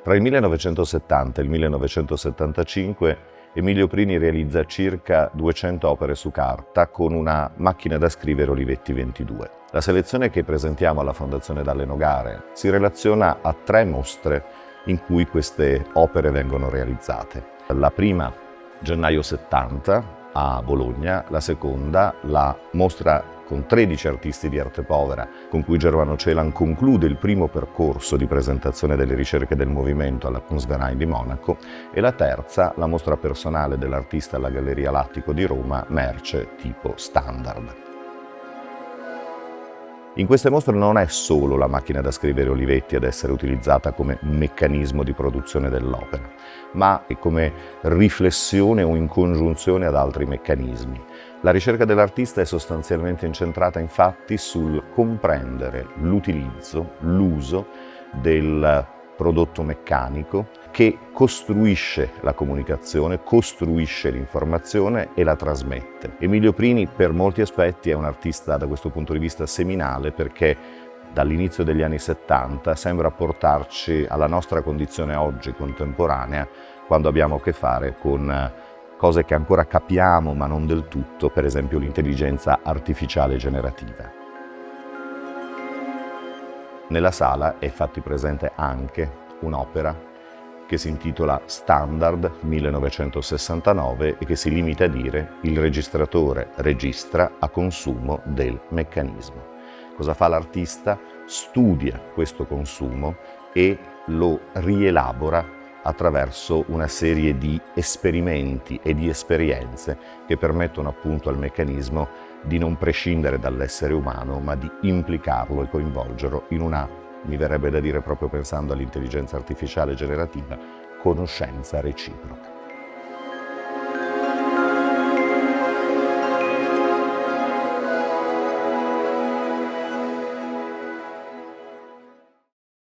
Tra il 1970 e il 1975 Emilio Prini realizza circa 200 opere su carta con una macchina da scrivere Olivetti 22. La selezione che presentiamo alla Fondazione Dalle Nogare si relaziona a 3 mostre in cui queste opere vengono realizzate. La prima, gennaio 70, a Bologna, la seconda, la mostra con 13 artisti di arte povera, con cui Germano Celan conclude il primo percorso di presentazione delle ricerche del movimento alla Kunstverein di Monaco, e la terza, la mostra personale dell'artista alla Galleria Lattico di Roma, Merce tipo standard. In queste mostre non è solo la macchina da scrivere Olivetti ad essere utilizzata come meccanismo di produzione dell'opera, ma come riflessione o in congiunzione ad altri meccanismi. La ricerca dell'artista è sostanzialmente incentrata infatti sul comprendere l'utilizzo, l'uso del prodotto meccanico che costruisce la comunicazione, costruisce l'informazione e la trasmette. Emilio Prini per molti aspetti è un artista da questo punto di vista seminale, perché dall'inizio degli anni 70 sembra portarci alla nostra condizione oggi contemporanea, quando abbiamo a che fare con cose che ancora capiamo ma non del tutto, per esempio l'intelligenza artificiale generativa. Nella sala è infatti presente anche un'opera che si intitola Standard 1969 e che si limita a dire: il registratore registra a consumo del meccanismo. Cosa fa l'artista? Studia questo consumo e lo rielabora attraverso una serie di esperimenti e di esperienze che permettono appunto al meccanismo di non prescindere dall'essere umano, ma di implicarlo e coinvolgerlo in una, mi verrebbe da dire proprio pensando all'intelligenza artificiale generativa, conoscenza reciproca.